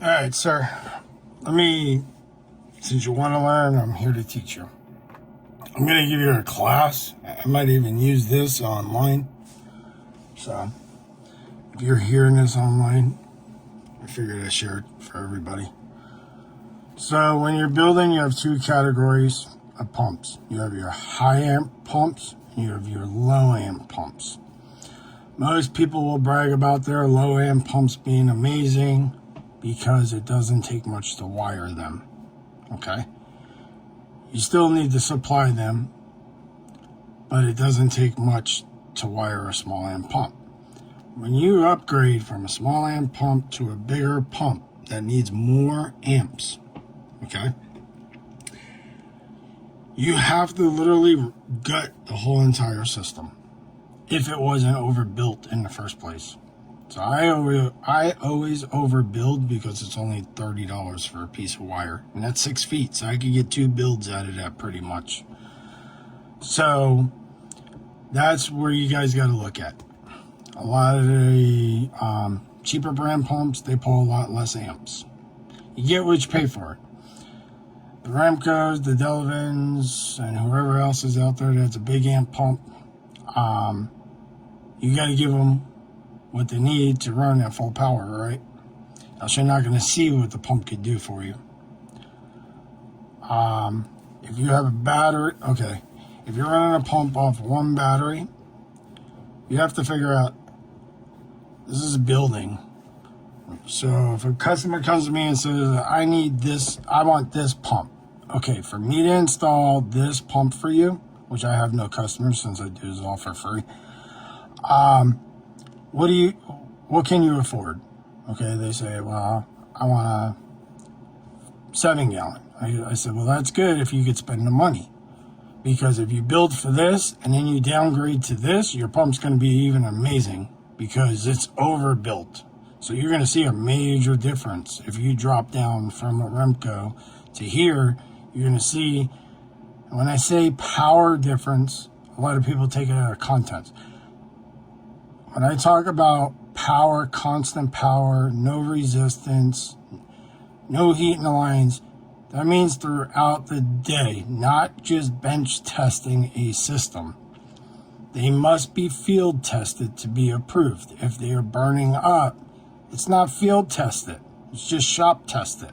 All right, sir. Since you want to learn, I'm here to teach you. I'm going to give you a class. I might even use this online. So, if you're hearing this online, I figured I'd share it for everybody. So, when you're building, you have two categories of pumps. You have your high amp pumps, and you have your low amp pumps. Most people will brag about their low amp pumps being amazing because it doesn't take much to wire them. Okay? You still need to supply them, but it doesn't take much to wire a small amp pump. When you upgrade from a small amp pump to a bigger pump that needs more amps, okay, you have to literally gut the whole entire system if it wasn't overbuilt in the first place. So I always overbuild because it's only $30 for a piece of wire. And that's 6 feet, so I could get 2 builds out of that pretty much. So that's where you guys got to look at. A lot of the cheaper brand pumps, they pull a lot less amps. You get what you pay for it. The Ramcos, the Delavins, and whoever else is out there that's a big amp pump, you got to give them what they need to run at full power, right? Else you're not going to see what the pump could do for you. If you have a battery, okay, if you're running a pump off one battery, you have to figure out, this is a building. So if a customer comes to me and says, I need this, I want this pump. Okay, for me to install this pump for you, which I have no customers since I do this all for free, what can you afford? Okay, they say, well, I want a 7-gallon. I said, well, that's good if you could spend the money. Because if you build for this and then you downgrade to this, your pump's going to be even amazing because it's overbuilt. So you're going to see a major difference. If you drop down from a Remco to here, you're going to see, when I say power difference, a lot of people take it out of context. When I talk about power, constant power, no resistance, no heat in the lines, that means throughout the day, not just bench testing a system. They must be field tested to be approved. If they are burning up, it's not field tested. It's just shop tested.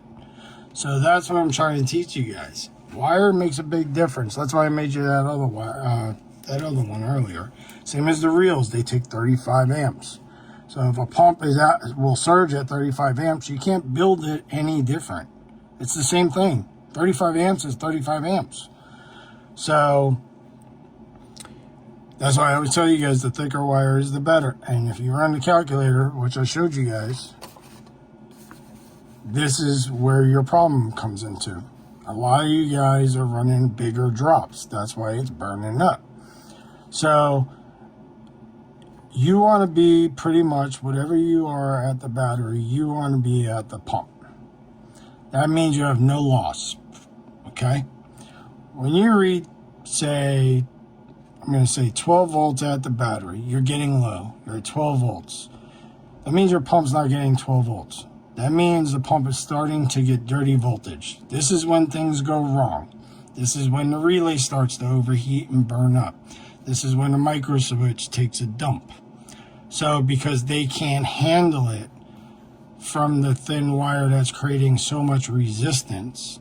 So that's what I'm trying to teach you guys. Wire makes a big difference. That's why I made you that other one earlier. Same as the reels, they take 35 amps. So if a pump will surge at 35 amps, you can't build it any different. It's the same thing. 35 amps is 35 amps. So that's why I always tell you guys the thicker wire is the better. And if you run the calculator, which I showed you guys, this is where your problem comes into. A lot of you guys are running bigger drops. That's why it's burning up. So you want to be pretty much whatever you are at the battery, you want to be at the pump. That means you have no loss, okay? When you read, say, I'm going to say 12 volts at the battery, you're getting low, you're at 12 volts. That means your pump's not getting 12 volts. That means the pump is starting to get dirty voltage. This is when things go wrong. This is when the relay starts to overheat and burn up. This is when the micro switch takes a dump. So because they can't handle it from the thin wire that's creating so much resistance,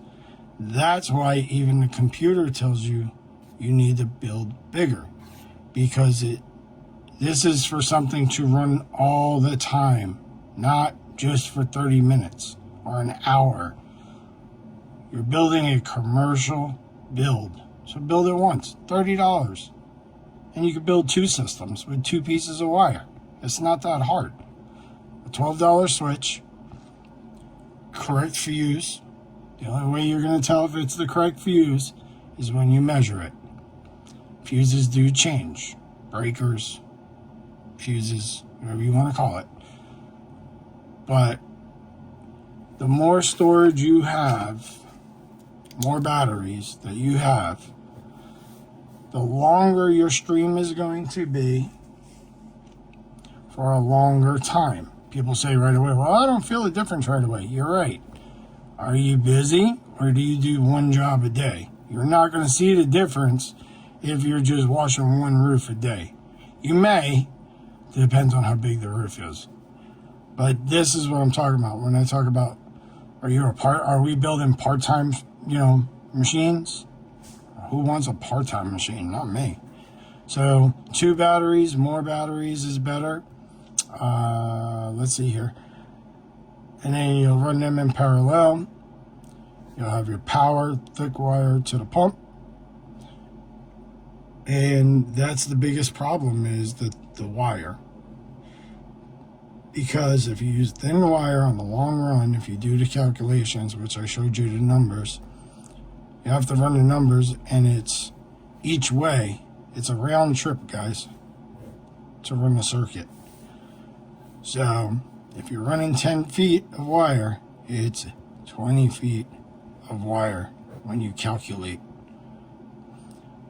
that's why even the computer tells you you need to build bigger. Because this is for something to run all the time, not just for 30 minutes or an hour. You're building a commercial build. So build it once, $30. And you can build 2 systems with 2 pieces of wire. It's not that hard. A $12 switch, correct fuse. The only way you're going to tell if it's the correct fuse is when you measure it. Fuses do change. Breakers, fuses, whatever you want to call it. But the more storage you have, more batteries that you have, the longer your stream is going to be for a longer time. People say right away, well, I don't feel a difference right away. You're right. Are you busy, or do you do one job a day? You're not going to see the difference if you're just washing one roof a day. You may. It depends on how big the roof is. But this is what I'm talking about. When I talk about, are we building part-time, machines? Who wants a part-time machine? Not me. So 2 batteries, more batteries is better. Let's see here. And then you'll run them in parallel. You'll have your power, thick wire to the pump. And that's the biggest problem, is the wire. Because if you use thin wire on the long run, if you do the calculations, which I showed you the numbers, you have to run the numbers, and it's each way. It's a round trip, guys, to run the circuit. So if you're running 10 feet of wire, it's 20 feet of wire when you calculate.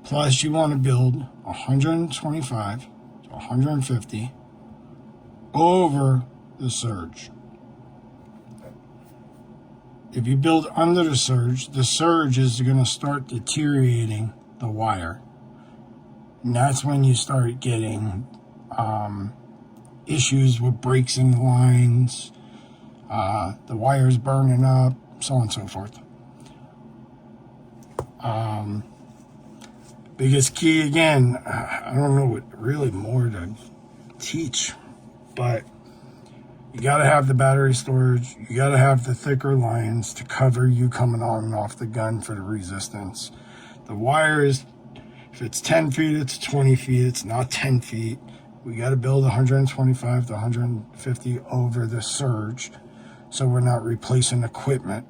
Plus, you want to build 125 to 150 over the surge. If you build under the surge is going to start deteriorating the wire. And that's when you start getting issues with breaks in the lines, the wires burning up, so on and so forth. Biggest key, again, I don't know what really more to teach, but you got to have the battery storage. You got to have the thicker lines to cover you coming on and off the gun for the resistance. The wire is, if it's 10 feet, it's 20 feet. It's not 10 feet. We got to build 125 to 150 over the surge, so we're not replacing equipment.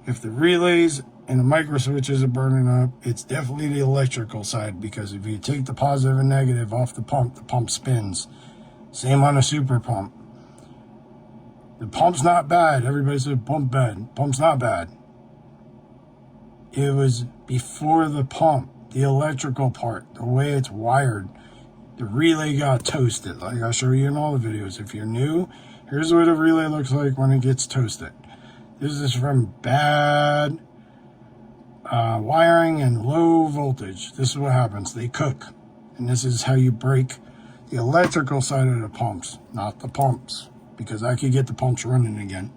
If the relays and the micro switches are burning up, it's definitely the electrical side, because if you take the positive and negative off the pump spins. Same on a super pump. The pump's not bad. Everybody said pump bad. Pump's not bad. It was before the pump, the electrical part, the way it's wired. The relay got toasted, like I show you in all the videos. If you're new, here's what a relay looks like when it gets toasted. This is from bad wiring and low voltage. This is what happens. They cook. And this is how you break the electrical side of the pumps, not the pumps, because I could get the pumps running again,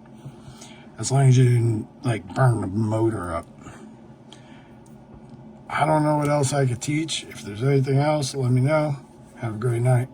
as long as you didn't burn the motor up. I don't know what else I could teach. If there's anything else, let me know. Have a great night.